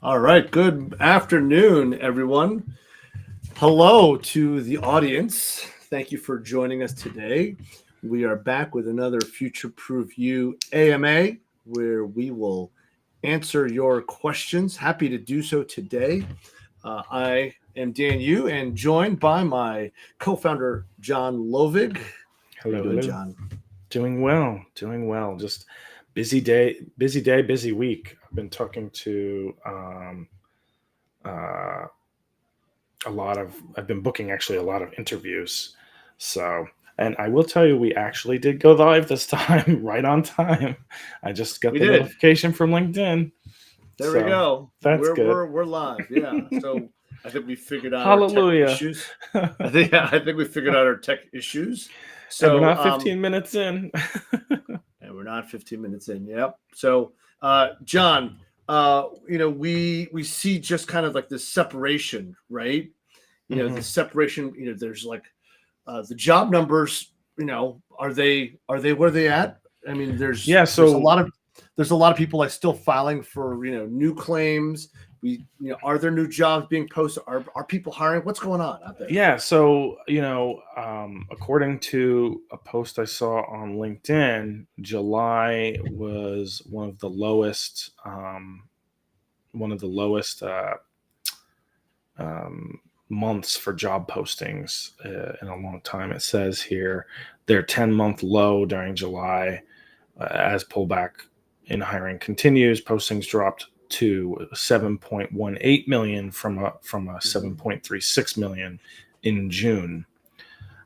All right. Good afternoon, everyone. Hello to the audience. Thank you for joining us today. We are back with another FutureProof You AMA where we will answer your questions. Happy to do so today. I am Dan Yu and joined by my co founder, John Lovig. How you Hello, doing, hello. John? Doing well, doing well. Just busy day, busy week. I've been talking to uh, I've been booking actually a lot of interviews. So, and I will tell you, we actually did go live this time, right on time. I just got We the did. notification from LinkedIn. There we So go. that's We're good. we're we're live. Yeah. So I think we figured out our tech Hallelujah. issues. I think we figured out our tech issues. And we're So not 15 minutes in. and we're not 15 minutes in. Yep. So John, we see just kind of like this separation, right? The Mhm. separation, there's like the job numbers, are they where they at? I mean, there's Yeah, there's a so lot of there's a lot of people like still filing for new claims. Are there new jobs being posted? Are people hiring? What's going on out there? Yeah, so according to a post I saw on LinkedIn, July was one of the lowest um, months for job postings in a long time. It says here their 10-month low during July, as pullback in hiring continues. Postings dropped to 7.18 million from a Mhm. 7.36 million in June.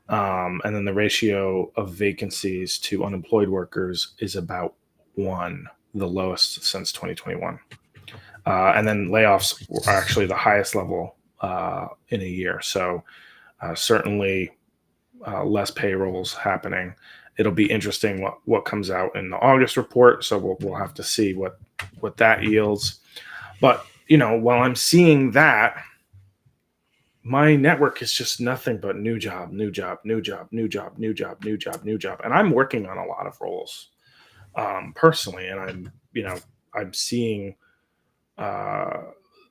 And then the ratio of vacancies to unemployed workers is about one, the lowest since 2021. And then layoffs were actually the highest level in a year. So certainly less payrolls happening. It'll be interesting what comes out in the August report. So we'll have to see what that yields. But while I'm seeing that, my network is just nothing but new job, new job, new job, new job, new job, new job, new job. And I'm working on a lot of roles personally, and I'm seeing uh,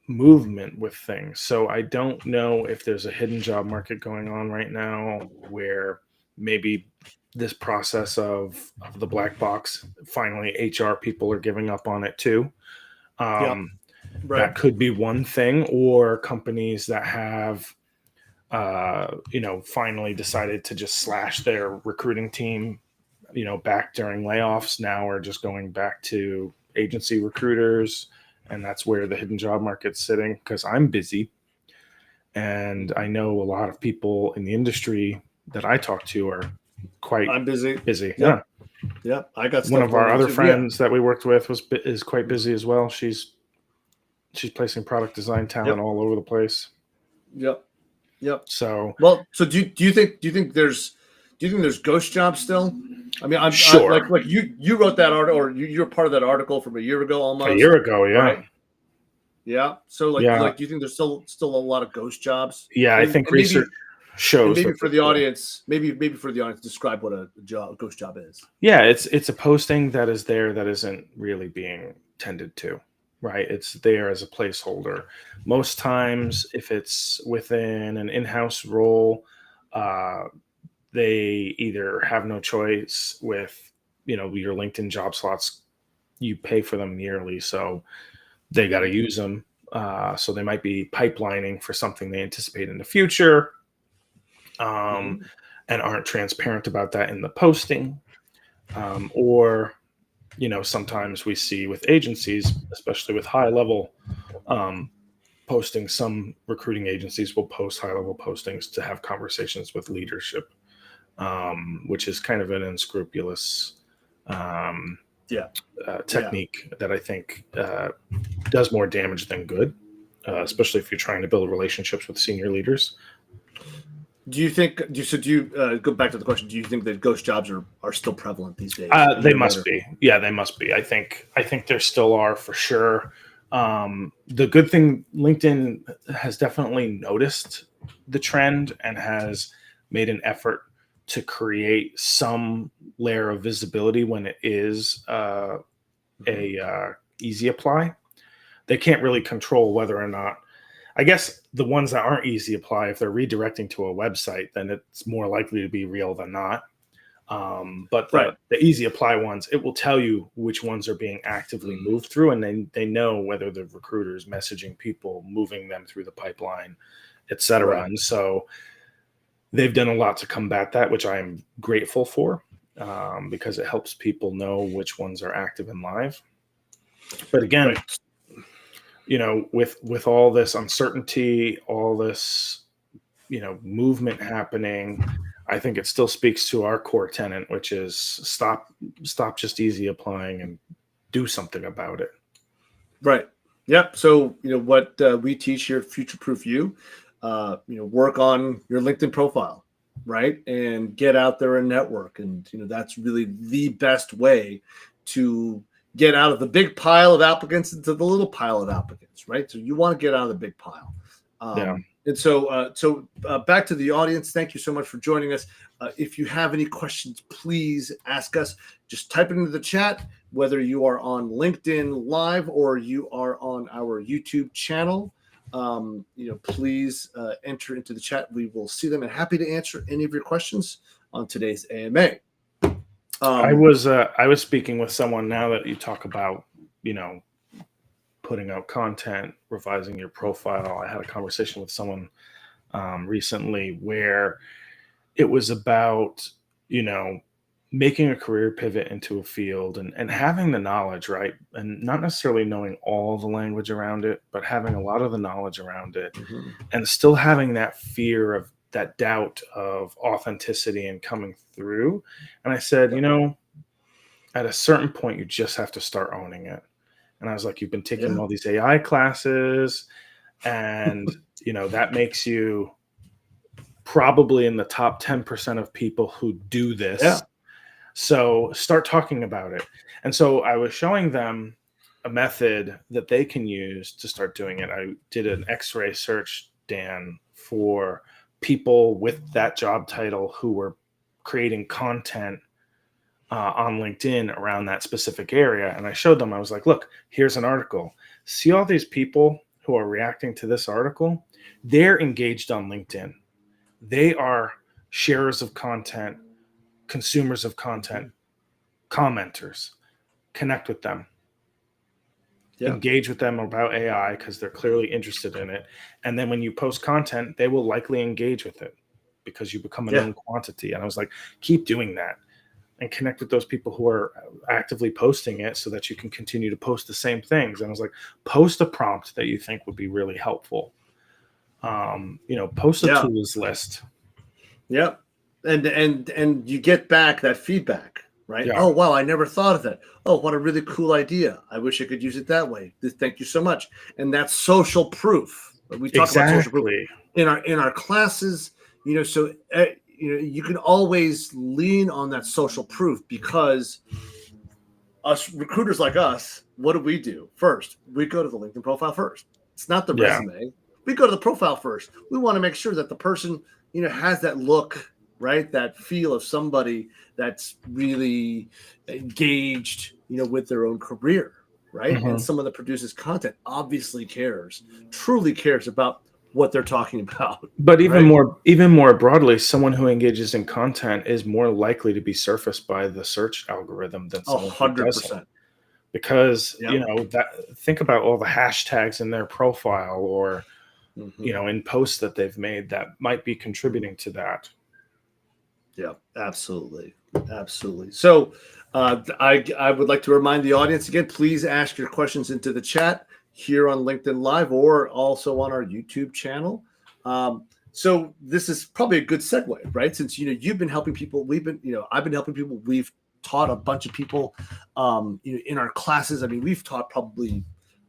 movement with things. So I don't know if there's a hidden job market going on right now where maybe this process of the black box, finally HR people are giving up on it too. Yep. Um, Right. that could be one thing, or companies that have finally decided to just slash their recruiting team, back during layoffs, now are just going back to agency recruiters. And that's where the hidden job market's sitting, because I'm busy. And I know a lot of people in the industry that I talk to are quite I'm busy. busy. Yeah. Yep. Yep. I got One stuff of going our on other too. Yeah. friends that we worked with is quite busy as well. She's placing product design talent Yep. all over the place. Yep. Yep. So Well, so do you think there's ghost jobs still? I mean, I sure. like you wrote that article, or you're part of that article from a year ago A year almost, ago, yeah. right? Yeah. So Yeah. do you think there's still a lot of ghost jobs? Yeah, I And think and maybe research and shows maybe that for the audience, maybe for the audience, describe what a ghost job is. yeah, it's a posting that is there that isn't really being tended to, right? It's there as a placeholder. Most times, if it's within an in-house role, uh, they either have no choice with, your LinkedIn job slots. You pay for them yearly, so they got to use them. So they might be pipelining for something they anticipate in the future, um, Hmm. and aren't transparent about that in the posting. Or sometimes we see with agencies, especially with high level um, posting, some recruiting agencies will post high level postings to have conversations with leadership, which is kind of an unscrupulous um, Yeah. Yeah. technique that I think does more damage than good, especially if you're trying to build relationships with senior leaders. Do you go back to the question? Do you think that ghost jobs are still prevalent these days, a They year must later? be. Yeah, they must be. I think there still are for sure. The good thing, LinkedIn has definitely noticed the trend and has made an effort to create some layer of visibility when it is Hmm. a easy apply. they can't really control whether or not. I guess the ones that aren't easy apply, if they're redirecting to a website, then it's more likely to be real than not. But Right. the easy apply ones, it will tell you which ones are being actively moved through, and they know whether the recruiter is messaging people, moving them through the pipeline, et cetera. Right. And so they've done a lot to combat that, which I am grateful for, because it helps people know which ones are active and live. But again, Right. with all this uncertainty, all this, movement happening, I think it still speaks to our core tenet, which is stop just easy applying and do something about it. Right. Yep. So, what we teach here at FutureProof You, work on your LinkedIn profile, right? And get out there and network. And, that's really the best way to get out of the big pile of applicants into the little pile of applicants, right? So you want to get out of the big pile. Yeah. And so, back to the audience. Thank you so much for joining us. If you have any questions, please ask us. Just type it into the chat, whether you are on LinkedIn Live or you are on our YouTube channel. Please enter into the chat. We will see them and happy to answer any of your questions on today's AMA. I was speaking with someone, now that you talk about, putting out content, revising your profile. I had a conversation with someone recently where it was about, making a career pivot into a field and having the knowledge, right? And not necessarily knowing all the language around it, but having a lot of the knowledge around it, and still having that fear of that doubt of authenticity and coming through. And I said, at a certain point, you just have to start owning it. And I was like, you've been taking all these AI classes, and that makes you probably in the top 10% of people who do this. Yeah. So start talking about it. And so I was showing them a method that they can use to start doing it. I did an X-ray search, Dan, for people with that job title who were creating content on LinkedIn around that specific area. And I showed them, I was like, look, here's an article. See all these people who are reacting to this article? They're engaged on LinkedIn. They are sharers of content, consumers of content, commenters. Connect with them. Engage with them about AI because they're clearly interested in it. And then when you post content, they will likely engage with it because you become a known quantity. And I was like, keep doing that and connect with those people who are actively posting it so that you can continue to post the same things. And I was like, post a prompt that you think would be really helpful. Post a tools list. Yep. And you get back that feedback, right? Yeah. Oh, wow, I never thought of that. Oh, what a really cool idea. I wish I could use it that way. Thank you so much. And that's social proof. We talk about social proof in our classes, so you can always lean on that social proof, because us recruiters like us, what do? First, we go to the LinkedIn profile first. It's not the resume. We go to the profile first. We want to make sure that the person, has that look, right? That feel of somebody that's really engaged, with their own career, right? And someone that produces content obviously truly cares about what they're talking about. But even more broadly, someone who engages in content is more likely to be surfaced by the search algorithm than someone 100%. Who doesn't. Because think about all the hashtags in their profile or in posts that they've made that might be contributing to that. Yeah, absolutely. So I would like to remind the audience again, please ask your questions into the chat here on LinkedIn Live or also on our YouTube channel. So this is probably a good segue, right? Since, you've been helping people, I've been helping people. We've taught a bunch of people in our classes. I mean, we've taught probably,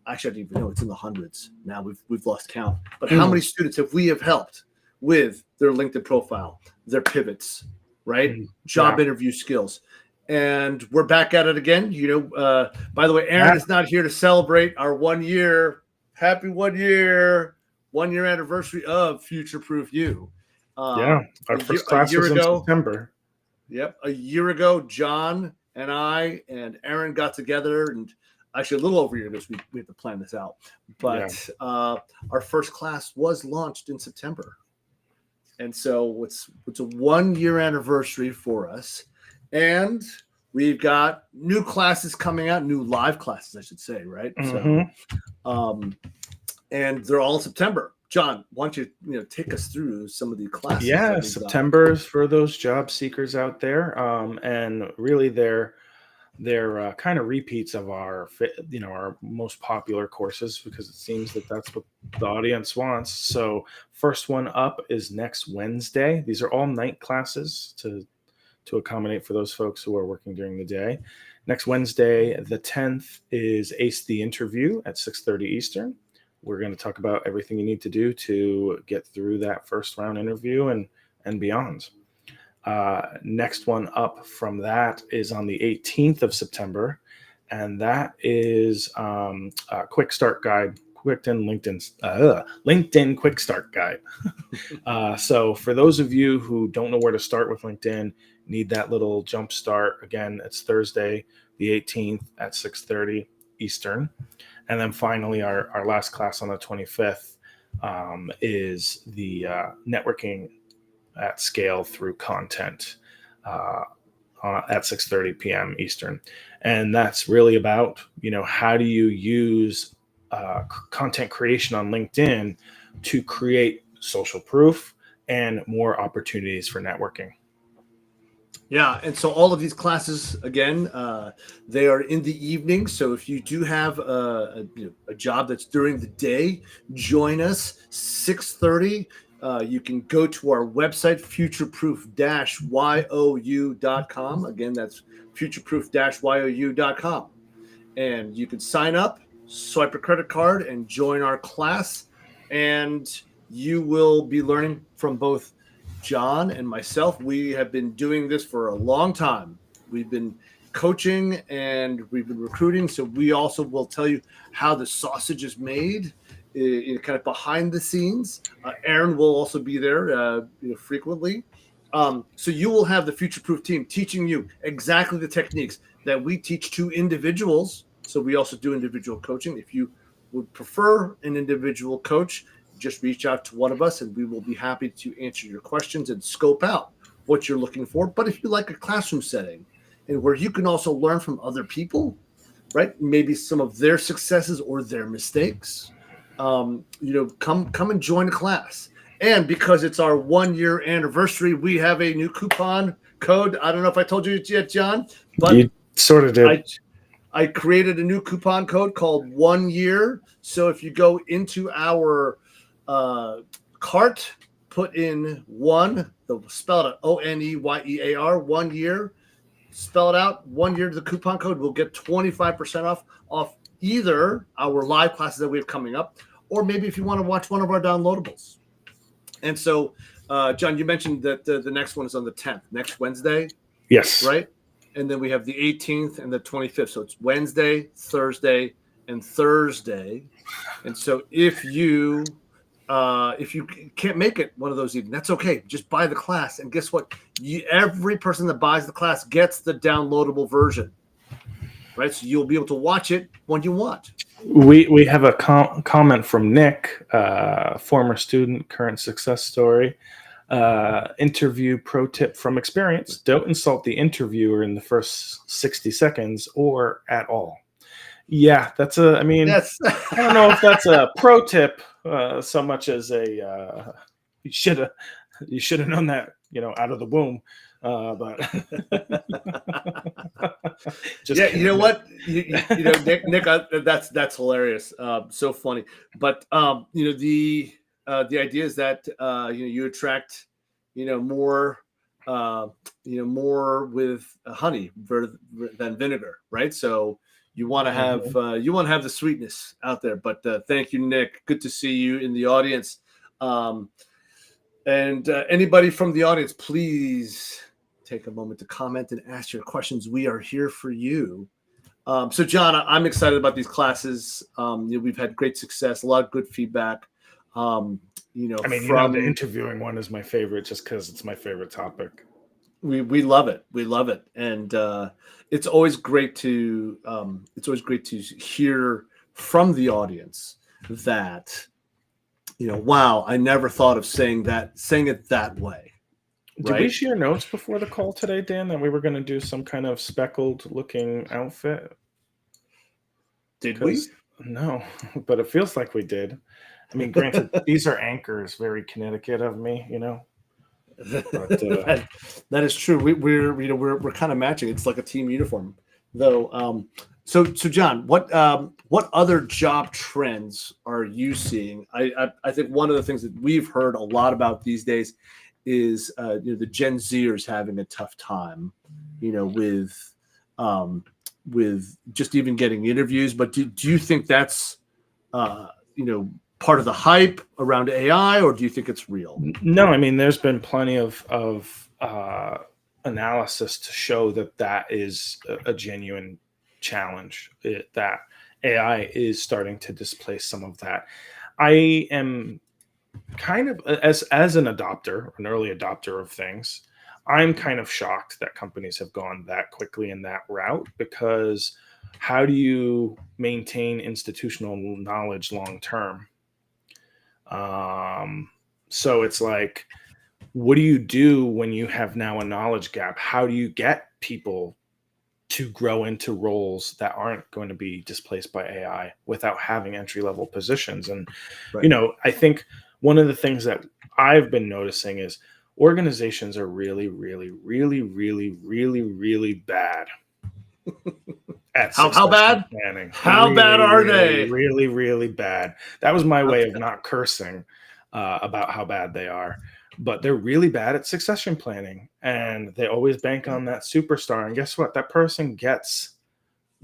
actually, I don't even know, it's in the hundreds now. We've lost count. But how many students have we helped with their LinkedIn profile, their pivots, right? Job interview skills. And we're back at it again. By the way, Aaron is not here to celebrate our 1 year. Happy 1 year anniversary of FutureProof You. Our first class was in September. Yep. A year ago, John and I and Aaron got together and actually a little over a year because we have to plan this out. But our first class was launched in September. And so it's a 1 year anniversary for us. And we've got new classes coming out, new live classes, I should say, right? So, and they're all in September. John, why don't you take us through some of the classes? Yeah, September's for those job seekers out there, and really they're kind of repeats of our most popular courses, because it seems that that's what the audience wants. So first one up is next Wednesday. These are all night classes to accommodate for those folks who are working during the day. Next Wednesday, the 10th, is Ace the Interview at 6:30 Eastern. We're going to talk about everything you need to do to get through that first round interview and beyond. Next one up from that is on the 18th of September, and that is a quick start guide, LinkedIn quick start guide. So for those of you who don't know where to start with LinkedIn, need that little jump start, again, it's Thursday, the 18th at 6:30 Eastern. And then finally, our last class on the 25th is the networking at scale through content at 6:30 p.m. Eastern. And that's really about, how do you use content creation on LinkedIn to create social proof and more opportunities for networking. Yeah, and so all of these classes, again, they are in the evening. So if you do have a job that's during the day, join us 6:30. You can go to our website, futureproof-you.com. Again, that's futureproof-you.com. And you can sign up, swipe a credit card, and join our class. And you will be learning from both John and myself. We have been doing this for a long time. We've been coaching and we've been recruiting. So we also will tell you how the sausage is made, kind of behind the scenes. Aaron will also be there frequently. So you will have the Future Proof team teaching you exactly the techniques that we teach to individuals. So we also do individual coaching. If you would prefer an individual coach, just reach out to one of us and we will be happy to answer your questions and scope out what you're looking for. But if you like a classroom setting and where you can also learn from other people, right? Maybe some of their successes or their mistakes, come and join a class. And because it's our 1 year anniversary, we have a new coupon code. I don't know if I told you yet, John, but you sort of did. I created a new coupon code called 1 year. So if you go into our cart, put in one, spell it out, ONEYEAR, 1 year, spell it out, 1 year to the coupon code, we'll get 25% off either our live classes that we have coming up, or maybe if you want to watch one of our downloadables. And so, John, you mentioned that the next one is on the 10th, next Wednesday. Yes. Right? And then we have the 18th and the 25th. So it's Wednesday, Thursday, and Thursday. And so if you can't make it one of those evenings, that's okay. Just buy the class. And guess what? Every person that buys the class gets the downloadable version. Right? So you'll be able to watch it when you want. We have a comment from Nick, former student, current success story. Interview pro tip from experience: don't insult the interviewer in the first 60 seconds or at all. Yeah, I don't know if that's a pro tip so much as a you should have known that out of the womb. But just yeah, you know what, Nick, that's hilarious. So funny. But the idea is that you attract more with honey than vinegar, right? So you want to have the sweetness out there. But thank you, Nick. Good to see you in the audience. And anybody from the audience, please take a moment to comment and ask your questions. We are here for you. So, John, I'm excited about these classes. We've had great success, a lot of good feedback. The interviewing one is my favorite just because it's my favorite topic. We love it. We love it, and it's always great to hear from the audience that wow, I never thought of saying it that way, Did we right? share notes before the call today, Dan, that we were going to do some kind of speckled looking outfit? Did we? Because no, but it feels like we did. I mean, granted, these are anchors, very Connecticut of me, but that is true. We're kind of matching. It's like a team uniform, though. So John, what other job trends are you seeing? I think one of the things that we've heard a lot about these days is the Gen Zers having a tough time, with just even getting interviews. But do you think that's uh, you know part of the hype around AI, or do you think it's real? no, I mean, there's been plenty of analysis to show that that is a genuine challenge, that AI is starting to displace some of that. I am kind of as an early adopter of things, I'm kind of shocked that companies have gone that quickly in that route, because how do you maintain institutional knowledge long term? Um, so it's like, what do you do when you have now a knowledge gap? How do you get people to grow into roles that aren't going to be displaced by AI without having entry level positions? And, Right. I think one of the things that I've been noticing is organizations are really, really, really, really, really, really bad at How succession bad? planning. How bad Really, are really, they? really, really bad. That was my way Okay. of not cursing about how bad they are. But they're really bad at succession planning, and they always bank on that superstar. And guess what? That person gets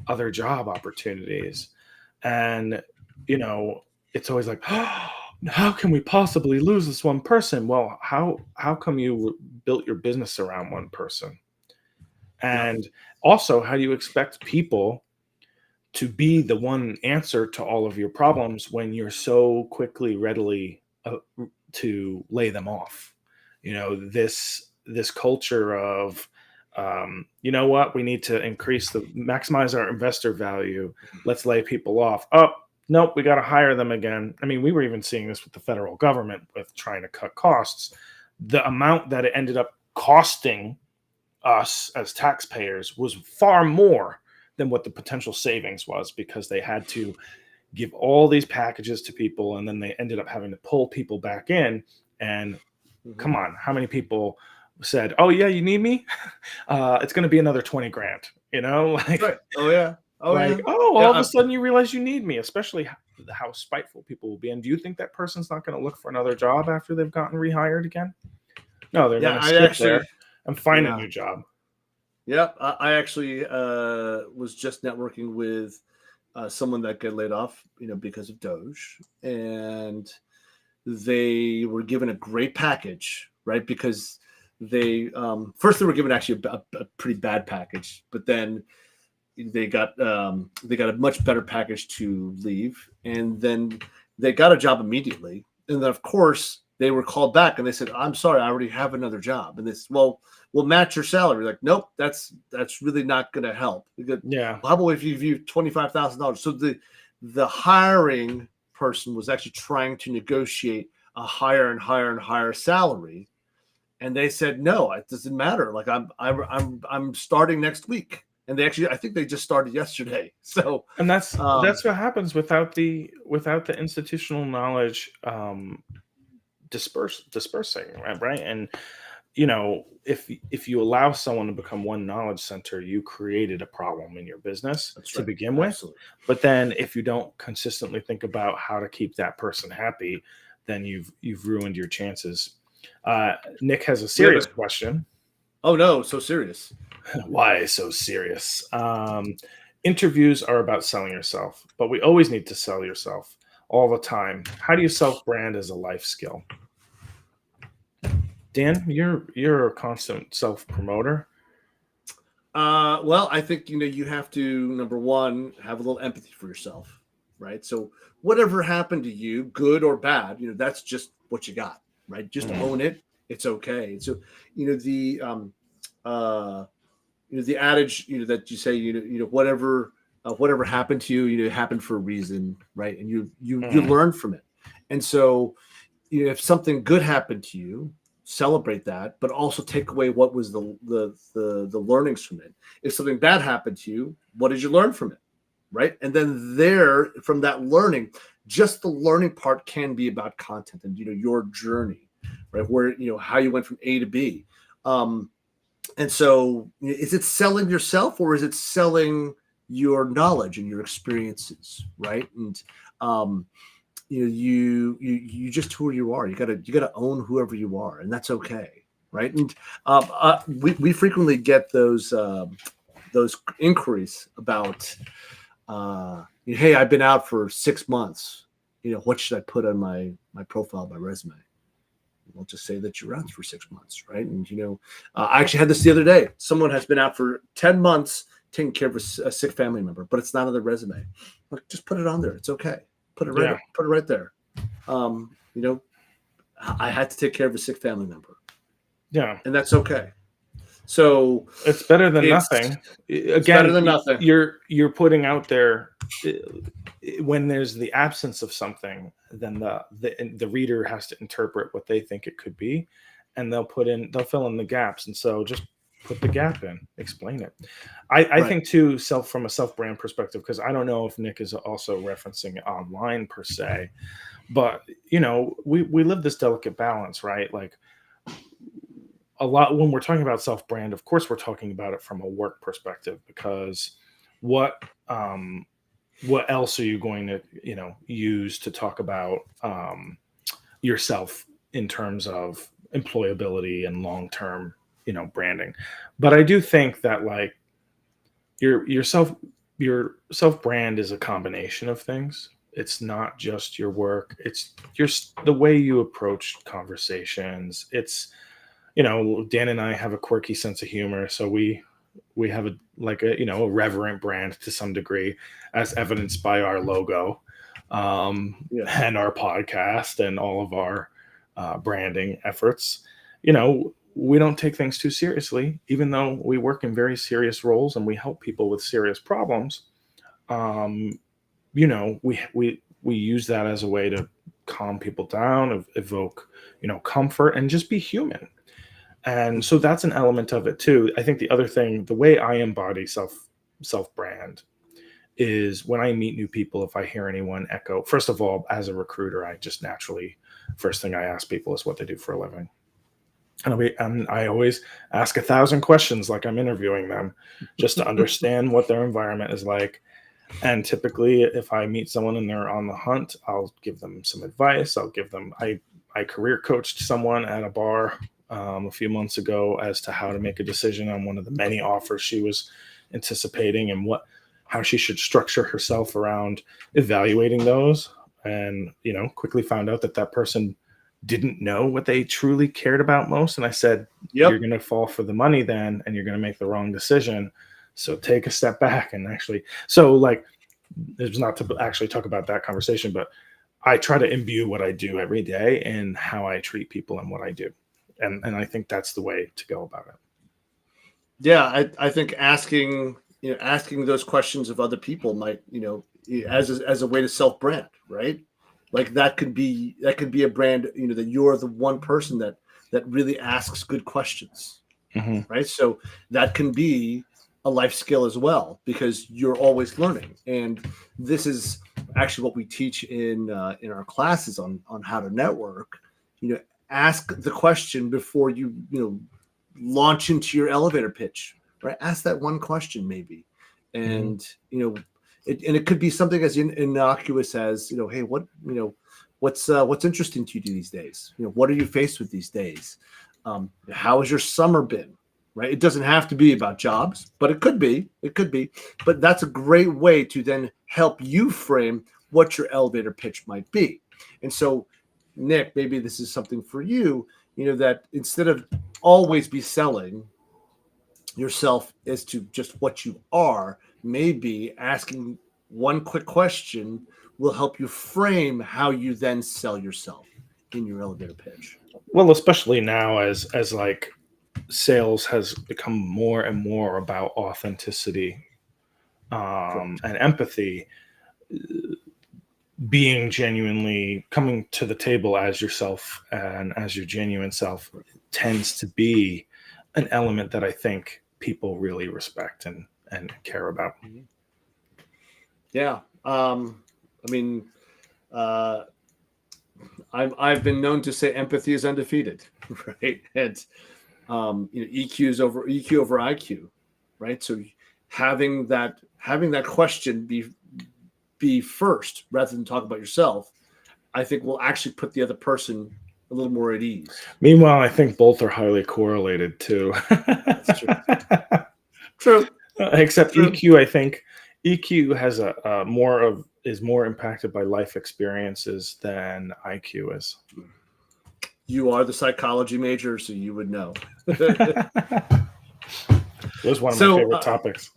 other job opportunities. And, you know, it's always like, oh, how can we possibly lose this one person? Well, how come you built your business around one person? Yep. And also, how do you expect people to be the one answer to all of your problems when you're so quickly, readily to lay them off? This culture of, you know what, we need to maximize our investor value. Let's lay people off. Oh, nope, we got to hire them again. I mean, we were even seeing this with the federal government with trying to cut costs. The amount that it ended up costing us as taxpayers was far more than what the potential savings was, because they had to give all these packages to people, and then they ended up having to pull people back in. And Mhm. come on, how many people said, oh yeah, you need me? It's going to be another 20 grand, Right. Oh yeah. Oh like, yeah. oh, Yeah. all of a sudden you realize you need me, especially how spiteful people will be. And do you think that person's not going to look for another job after they've gotten rehired again? No, they're Yeah. going to I sit there actually. and find a Yeah. new job. Yep. I actually was just networking with someone that got laid off, because of Doge, and they were given a great package, right? Because they first they were given actually a pretty bad package, but then they got a much better package to leave, and then they got a job immediately. And then of course they were called back and they said, "I'm sorry, I already have another job." And this, well, we'll match your salary. Like, nope, that's really not going to help. Because, Yeah. well, how about if you view $25,000? So the hiring person was actually trying to negotiate a higher and higher and higher salary, and they said no, it doesn't matter. Like, I'm starting next week, and I think they just started yesterday. So And that's um, that's what happens without the institutional knowledge dispersing, right? And if you allow someone to become one knowledge center, you created a problem in your business that's to right, begin with. absolutely. But then if you don't consistently think about how to keep that person happy, then you've ruined your chances. Nick has a We have serious a question. Oh no, so serious. Why so serious? Interviews are about selling yourself, but we always need to sell yourself all the time. How do you self brand as a life skill? Dan, you're a constant self promoter. Well, I think you have to, number one, have a little empathy for yourself, right? So whatever happened to you, good or bad, that's just what you got, right? Just Mm. own it. It's okay. So the the adage, that you say, whatever happened to you, it happened for a reason, right? And you learn from it. And so, if something good happened to you, celebrate that, but also take away what was the learnings from it. If something bad happened to you, what did you learn from it, right? And then from that learning, just the learning part can be about content and your journey, right? Where how you went from A to B. And so, is it selling yourself or is it selling your knowledge and your experiences, right? And you just who you are. You gotta own whoever you are, and that's okay, right? And we frequently get those inquiries about, hey, I've been out for 6 months. What should I put on my profile, my resume? We'll just say that you're out for 6 months, right? And I actually had this the other day. Someone has been out for 10 months taking care of a sick family member, but it's not on their resume. Look, just put it on there. It's okay. Put it right there. I had to take care of a sick family member. Yeah, and that's okay. So it's better than nothing. Again, better than nothing. You're putting out there when there's the absence of something, then the reader has to interpret what they think it could be, and they'll fill in the gaps. And so just put the gap in, explain it. I think too, from a self-brand perspective, because I don't know if Nick is also referencing online per se, but we live this delicate balance, right? Like a lot when we're talking about self-brand, of course we're talking about it from a work perspective, because what else are you going to use to talk about yourself in terms of employability and long-term branding? But I do think that like your self-brand is a combination of things. It's not just your work, it's the way you approach conversations. It's Dan and I have a quirky sense of humor, so we have a reverent brand to some degree, as evidenced by our logo, and our podcast and all of our branding efforts. We don't take things too seriously, even though we work in very serious roles and we help people with serious problems. We use that as a way to calm people down, evoke comfort, and just be human. And so that's an element of it too. I think the other thing, the way I embody self-brand is when I meet new people, if I hear anyone echo, first of all, as a recruiter, I just naturally, first thing I ask people is what they do for a living. And I always ask 1,000 questions like I'm interviewing them, just to understand what their environment is like. And typically, if I meet someone and they're on the hunt, I'll give them some advice. I career coached someone at a bar a few months ago as to how to make a decision on one of the many offers she was anticipating and how she should structure herself around evaluating those. And quickly found out that person didn't know what they truly cared about most. And I said, You're going to fall for the money then, and you're going to make the wrong decision. So take a step back and it's not to actually talk about that conversation, but I try to imbue what I do every day and how I treat people and what I do. And I think that's the way to go about it. Yeah. I think asking those questions of other people might, as a way to self-brand, right? Like that could be a brand, that you're the one person that really asks good questions, right? So that can be a life skill as well, because you're always learning. And this is actually what we teach in our classes on how to network. Ask the question before you launch into your elevator pitch, right? Ask that one question maybe, and it could be something as innocuous as hey, what's interesting to you these days? What are you faced with these days? How has your summer been? Right? It doesn't have to be about jobs, but it could be. But that's a great way to then help you frame what your elevator pitch might be. And so, Nick, maybe this is something for you. That instead of always be selling yourself as to just what you are, maybe asking one quick question will help you frame how you then sell yourself in your elevator pitch. Well, especially now as like sales has become more and more about authenticity and empathy, being genuinely coming to the table as yourself and as your genuine self tends to be an element that I think people really respect and care about. Yeah. I mean, I've been known to say empathy is undefeated, right? And EQ is over EQ over IQ, right? So having that question be first rather than talk about yourself, I think will actually put the other person a little more at ease. Meanwhile, I think both are highly correlated too. That's true. True. Except True. EQ, I think EQ has is more impacted by life experiences than IQ is. You are the psychology major, so you would know. It was one of my favorite topics.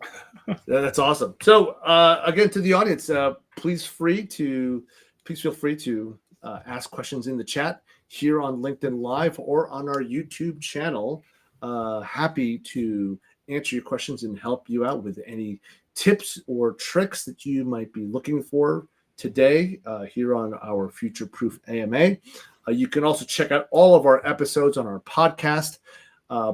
That's awesome. So again, to the audience, please feel free to ask questions in the chat here on LinkedIn Live or on our YouTube channel. Happy to answer your questions and help you out with any tips or tricks that you might be looking for today here on our FutureProof AMA. You can also check out all of our episodes on our podcast,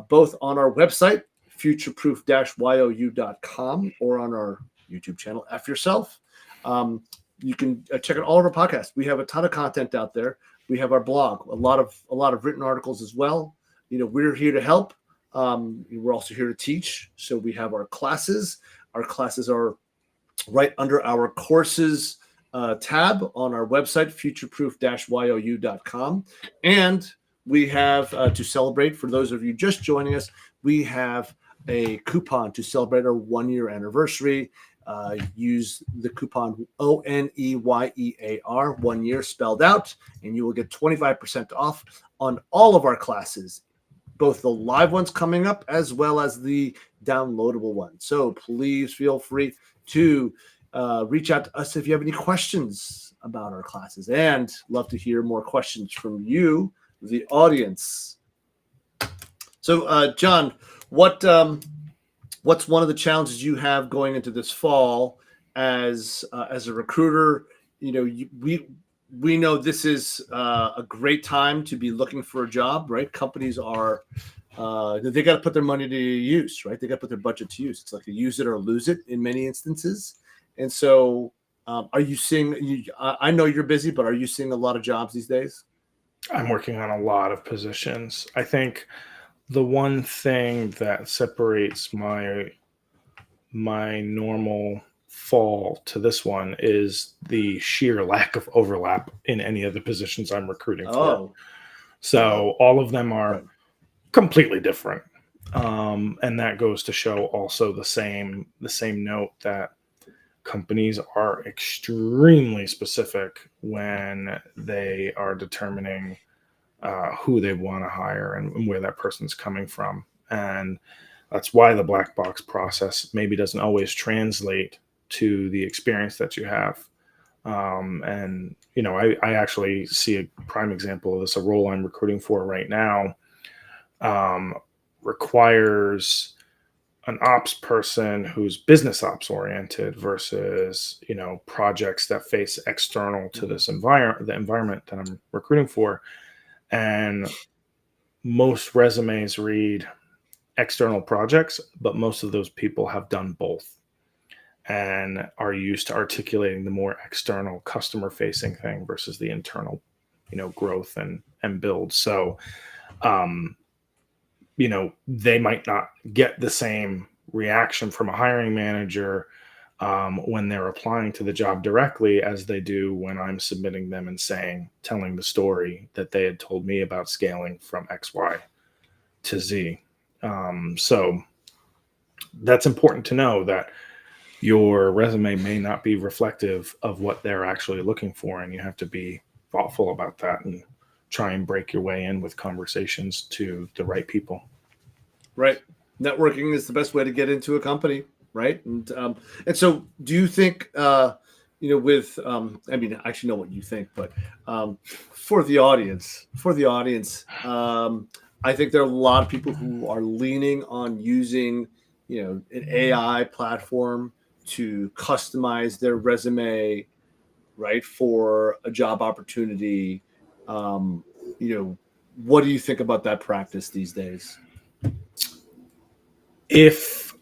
both on our website, futureproof-you.com, or on our YouTube channel, F Yourself. You can check out all of our podcasts. We have a ton of content out there. We have our blog, a lot of written articles as well. We're here to help. We're also here to teach. So we have our classes. Our classes are right under our courses tab on our website, futureproof-you.com. And we have, to celebrate, for those of you just joining us, we have a coupon to celebrate our 1-year anniversary. Use the coupon ONEYEAR, 1 year spelled out, and you will get 25% off on all of our classes, both the live ones coming up as well as the downloadable ones. So please feel free to reach out to us if you have any questions about our classes, and love to hear more questions from you, the audience. So, John, what's one of the challenges you have going into this fall as a recruiter? We know this is a great time to be looking for a job, right? Companies are they got to put their money to use, right? They got to put their budget to use. It's like a use it or lose it in many instances. And so, are you seeing? I know you're busy, but are you seeing a lot of jobs these days? I'm working on a lot of positions. I think the one thing that separates my normal fall to this one is the sheer lack of overlap in any of the positions I'm recruiting for. So all of them are completely different. And that goes to show also the same note that companies are extremely specific when they are determining who they want to hire and where that person's coming from. And that's why the black box process maybe doesn't always translate to the experience that you have. And, I actually see a prime example of this. A role I'm recruiting for right now requires an ops person who's business ops oriented versus, projects that face external to this the environment that I'm recruiting for. And most resumes read external projects, but most of those people have done both and are used to articulating the more external customer facing thing versus the internal, growth and build. So, they might not get the same reaction from a hiring manager when they're applying to the job directly as they do when I'm submitting them and telling the story that they had told me about scaling from X, Y to Z. So that's important to know, that your resume may not be reflective of what they're actually looking for, and you have to be thoughtful about that and try and break your way in with conversations to the right people. Right. Networking is the best way to get into a company, right? And so do you think, I actually know what you think, but for the audience, I think there are a lot of people who are leaning on using, an AI platform to customize their resume, right, for a job opportunity. Um, what do you think about that practice these days? If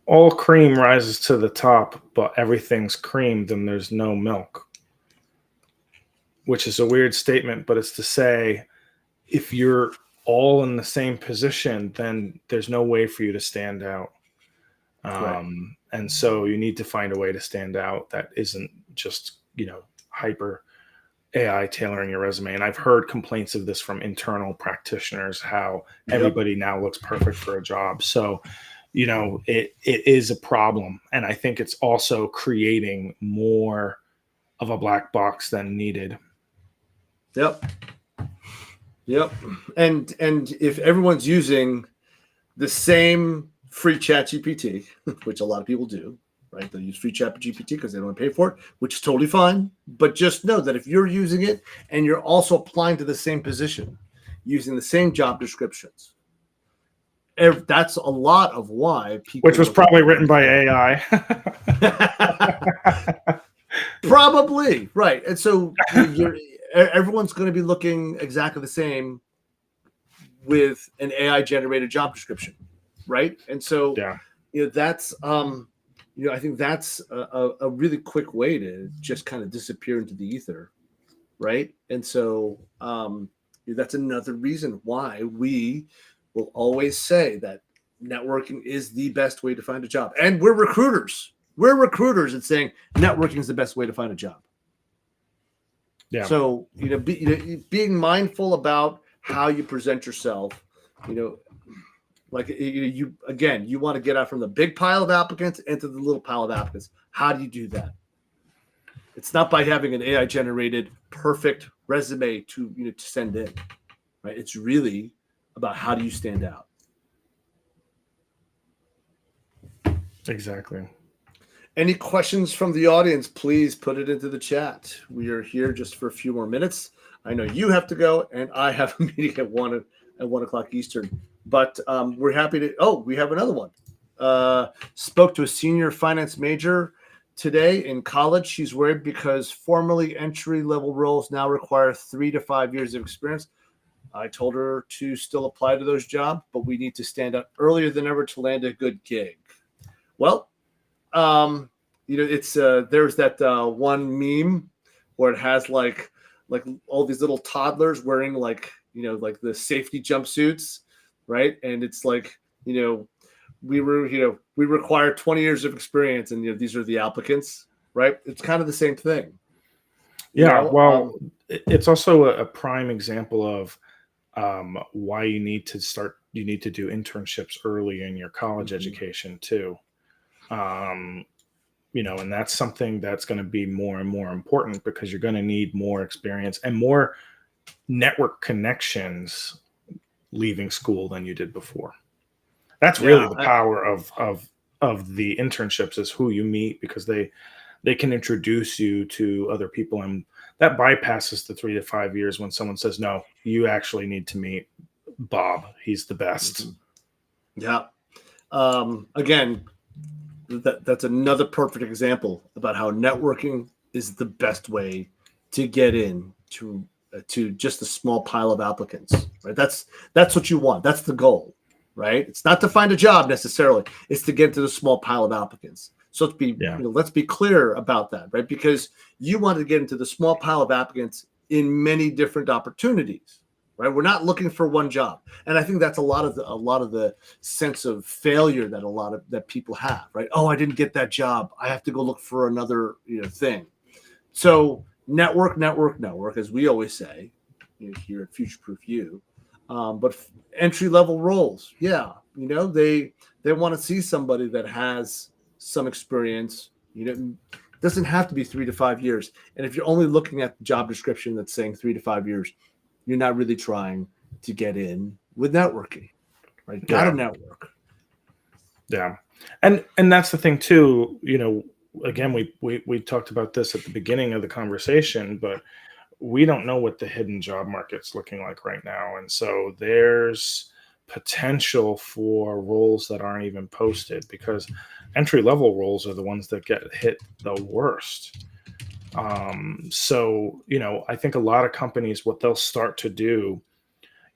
all cream rises to the top, but everything's cream, then there's no milk. Which is a weird statement, but it's to say if you're all in the same position, then there's no way for you to stand out. Right. And so you need to find a way to stand out that isn't just, hyper AI tailoring your resume. And I've heard complaints of this from internal practitioners, how everybody now looks perfect for a job. So, it is a problem. And I think it's also creating more of a black box than needed. Yep. Yep. And if everyone's using the same free chat GPT, which a lot of people do, right? They use free chat GPT because they don't want to pay for it, which is totally fine. But just know that if you're using it and you're also applying to the same position, using the same job descriptions, that's a lot of why people. Which was probably written by AI. Probably, right. And so everyone's going to be looking exactly the same with an AI generated job description, right? And so, Yeah. That's I think that's a really quick way to just kind of disappear into the ether, right? And so that's another reason why we will always say that networking is the best way to find a job. And we're recruiters. We're recruiters and saying networking is the best way to find a job. Yeah. So, being mindful about how you present yourself, like you want to get out from the big pile of applicants into the little pile of applicants. How do you do that? It's not by having an AI generated perfect resume to send in, right? It's really about how do you stand out. Exactly. Any questions from the audience, please put it into the chat. We are here just for a few more minutes. I know you have to go, and I have a meeting at 1 o'clock Eastern. But we're happy to. Oh, we have another one. Spoke to a senior finance major today in college. She's worried because formerly entry-level roles now require 3 to 5 years of experience. I told her to still apply to those jobs, but we need to stand out earlier than ever to land a good gig. Well, it's there's that one meme where it has like all these little toddlers wearing like the safety jumpsuits, right? And it's like, we require 20 years of experience, and these are the applicants, right? It's kind of the same thing. Well, it's also a prime example of why you need to do internships early in your college education too. And that's something that's going to be more and more important because you're going to need more experience and more network connections leaving school than you did before. That's really the power of the internships, is who you meet, because they can introduce you to other people, and that bypasses the 3 to 5 years when someone says, no, you actually need to meet Bob. He's the best. Yeah. Again, that's another perfect example about how networking is the best way to get in to just a small pile of applicants, right? That's what you want. That's the goal, right? It's not to find a job necessarily. It's to get into the small pile of applicants. So let's be clear about that, right? Because you want to get into the small pile of applicants in many different opportunities, right? We're not looking for one job, and I think that's a lot of the sense of failure that people have, right? Oh, I didn't get that job. I have to go look for another thing. So network, as we always say here at FutureProof U. But entry level roles, they want to see somebody that has some experience. Doesn't have to be 3 to 5 years. And if you're only looking at the job description that's saying 3 to 5 years, you're not really trying to get in with networking, right? Got to network. Yeah. And that's the thing too, again, we talked about this at the beginning of the conversation, but we don't know what the hidden job market's looking like right now. And so there's potential for roles that aren't even posted, because entry level roles are the ones that get hit the worst. So, I think a lot of companies, what they'll start to do,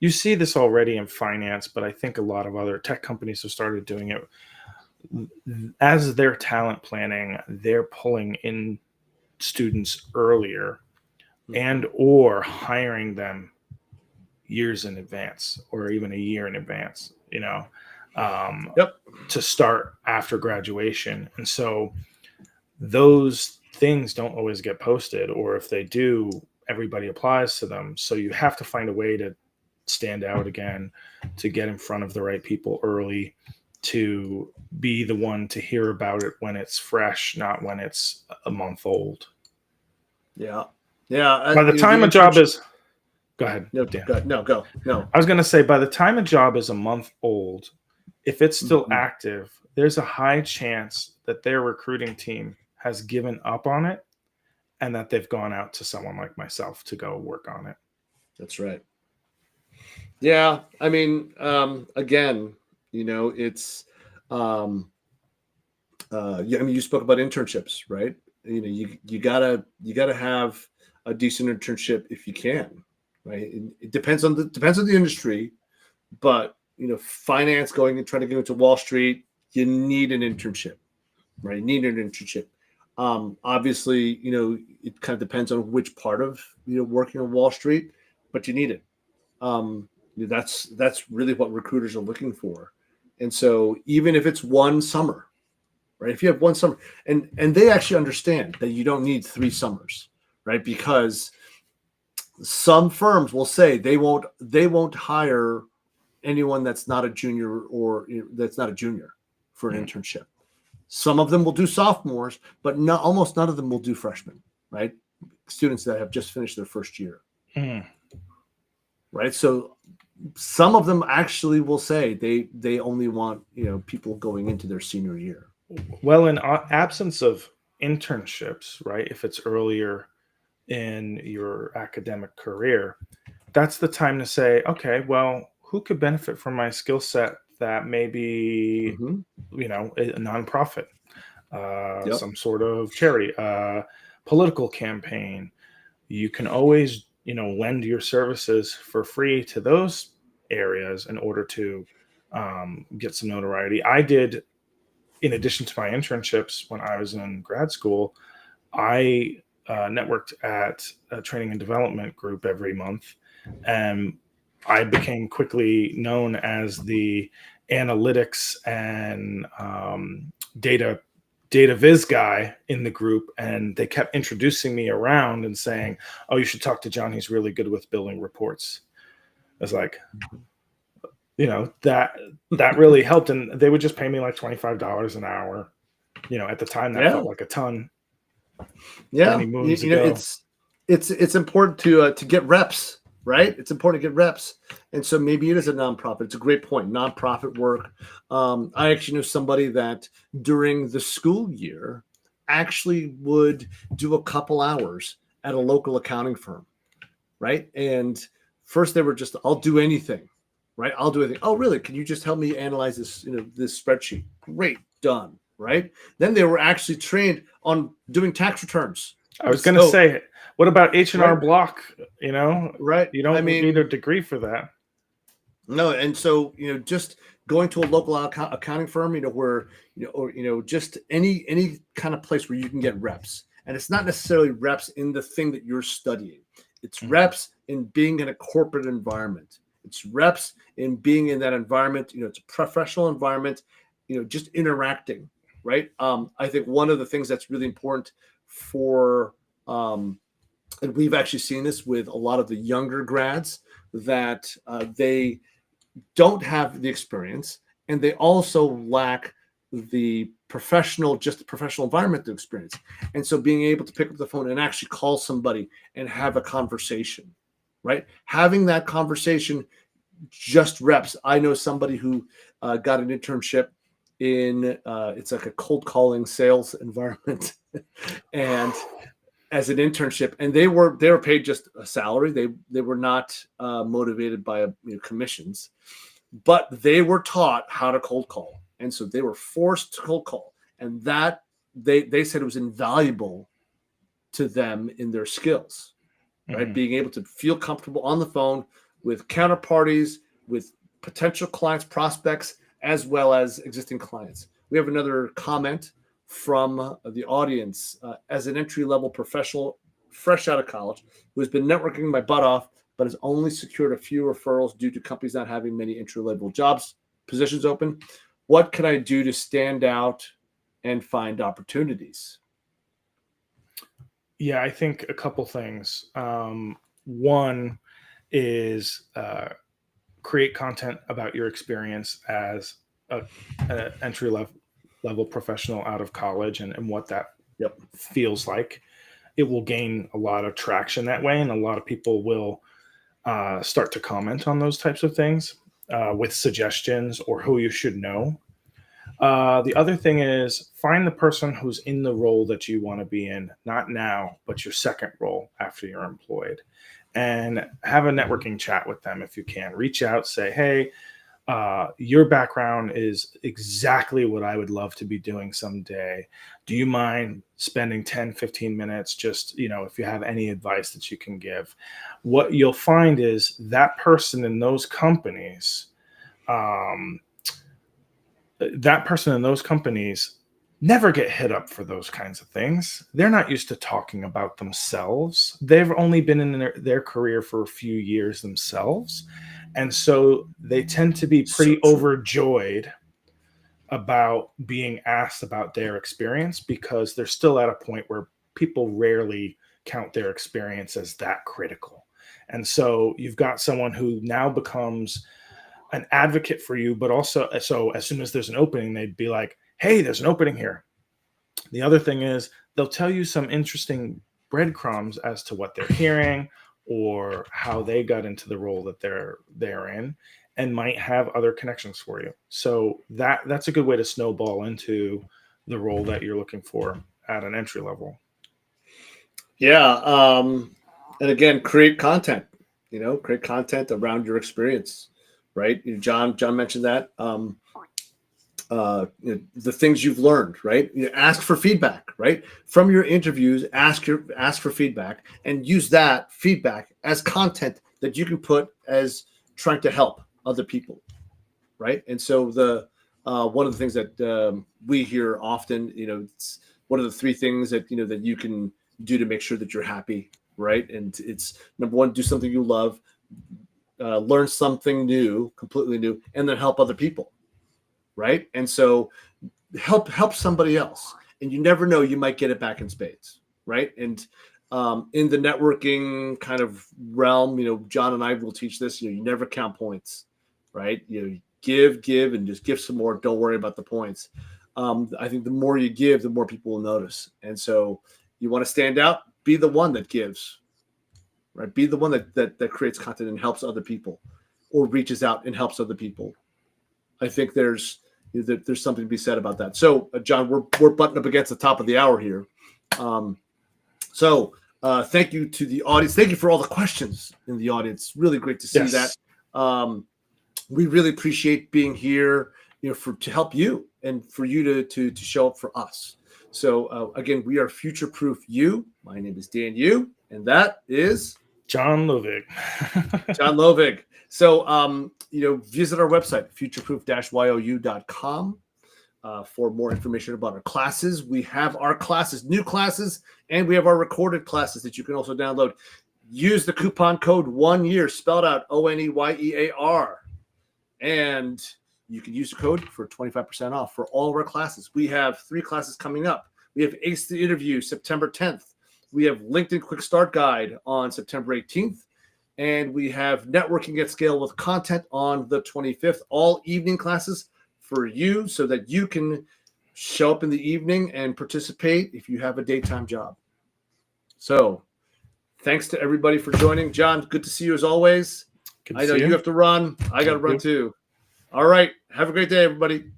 you see this already in finance, but I think a lot of other tech companies have started doing it. As they're talent planning, they're pulling in students earlier and or hiring them years in advance, or even a year in advance, Yep. to start after graduation. And so those things don't always get posted, or if they do, everybody applies to them. So you have to find a way to stand out again, to get in front of the right people early, to be the one to hear about it when it's fresh, not when it's a month old. Yeah. Yeah. By the time a job is, go ahead. No, Dan. go ahead. No. I was going to say, by the time a job is a month old, if it's still Mhm. active, there's a high chance that their recruiting team has given up on it and that they've gone out to someone like myself to go work on it. That's right. Yeah. I mean, again, it's, yeah, I mean, you spoke about internships, right? You gotta have a decent internship if you can, right? It depends on the industry, but finance, going and trying to get into Wall Street, you need an internship, right? You need an internship. Obviously, it kind of depends on which part of working on Wall Street, but you need it. That's really what recruiters are looking for. And so even if it's one summer, right? If you have one summer, and they actually understand that you don't need 3 summers, right? Because some firms will say they won't hire anyone that's not a junior, or that's not a junior for an internship. Some of them will do sophomores, but almost none of them will do freshmen, right? Students that have just finished their first year. Right? So some of them actually will say they only want people going into their senior year. Well, in absence of internships, right? If it's earlier in your academic career, that's the time to say, okay, well, who could benefit from my skill set that may be, a nonprofit, Yep. some sort of charity, political campaign. You can always, lend your services for free to those areas in order to get some notoriety. I did, in addition to my internships when I was in grad school, I networked at a training and development group every month. And I became quickly known as the analytics and data viz guy in the group. And they kept introducing me around and saying, oh, you should talk to John. He's really good with building reports. I was like, that really helped. And they would just pay me like $25 an hour. At the time that felt like a ton. Yeah. Many moons ago. It's important to get reps, right? It's important to get reps. And so maybe it is a nonprofit. It's a great point. Nonprofit work. I actually know somebody that during the school year actually would do a couple hours at a local accounting firm, right? And first they were just, I'll do anything, right? I'll do anything. Oh, really? Can you just help me analyze this, this spreadsheet? Great, done, right? Then they were actually trained on doing tax returns. I was going to say, what about H&R Block? Right. You don't need a degree for that. No, and so just going to a local accounting firm, where or just any kind of place where you can get reps, and it's not necessarily reps in the thing that you're studying. It's reps in being in a corporate environment. It's reps in being in that environment. It's a professional environment. Just interacting, right? I think one of the things that's really important for, and we've actually seen this with a lot of the younger grads, that they don't have the experience, and they also lack the professional environment to experience. And so being able to pick up the phone and actually call somebody and have a conversation, right? Having that conversation just reps. I know somebody who got an internship in it's like a cold calling sales environment. And as an internship, and they were paid just a salary. They were not motivated by commissions, but they were taught how to cold call, and so they were forced to cold call, and that they said it was invaluable to them in their skills, right? Being able to feel comfortable on the phone with counterparties, with potential clients, prospects, as well as existing clients. We have another comment from the audience. As an entry-level professional, fresh out of college, who has been networking my butt off, but has only secured a few referrals due to companies not having many entry-level positions open. What can I do to stand out and find opportunities? Yeah, I think a couple things. One is create content about your experience as an entry level professional out of college and what that feels like. It will gain a lot of traction that way, and a lot of people will start to comment on those types of things with suggestions or who you should know. The other thing is find the person who's in the role that you want to be in, not now, but your second role after you're employed, and have a networking chat with them if you can. Reach out, say, hey, your background is exactly what I would love to be doing someday. Do you mind spending 10, 15 minutes just, if you have any advice that you can give? What you'll find is that person in those companies, never get hit up for those kinds of things. They're not used to talking about themselves. They've only been in their career for a few years themselves. And so they tend to be pretty overjoyed about being asked about their experience, because they're still at a point where people rarely count their experience as that critical. And so you've got someone who now becomes an advocate for you, but also, so as soon as there's an opening, they'd be like, hey, there's an opening here. The other thing is they'll tell you some interesting breadcrumbs as to what they're hearing or how they got into the role that they're in, and might have other connections for you. So that's a good way to snowball into the role that you're looking for at an entry level. Yeah. And again, create content, create content around your experience, right? John mentioned that. The things you've learned, right? Ask for feedback, right? From your interviews, ask for feedback, and use that feedback as content that you can put as trying to help other people, right? And so one of the things that we hear often, it's one of the three things that that you can do to make sure that you're happy, right? And it's number one, do something you love, learn something new, completely new, and then help other people, right? And so help somebody else, and you never know, you might get it back in spades, right? And in the networking kind of realm, John and I will teach this. You never count points, right? Give, and just give some more. Don't worry about the points. I think the more you give, the more people will notice. And so you want to stand out, be the one that gives, right? Be the one that creates content and helps other people, or reaches out and helps other people. I think there's something to be said about that. So, John, we're butting up against the top of the hour here. So thank you to the audience. Thank you for all the questions in the audience. Really great to see that. We really appreciate being here, to help you and for you to show up for us. So again, we are FutureProof You. My name is Dan Yu, and that is John Lovig. John Lovig. So visit our website, futureproof-you.com. For more information about our classes. We have our classes, new classes, and we have our recorded classes that you can also download. Use the coupon code 1YEAR, spelled out ONEYEAR. And you can use the code for 25% off for all of our classes. We have 3 classes coming up. We have Ace the Interview, September 10th. We have LinkedIn Quick Start Guide on September 18th. And we have Networking at Scale with Content on the 25th. All evening classes for you, so that you can show up in the evening and participate if you have a daytime job. So thanks to everybody for joining. John, good to see you as always. I know you have to run. I got to run too. All right. Have a great day, everybody.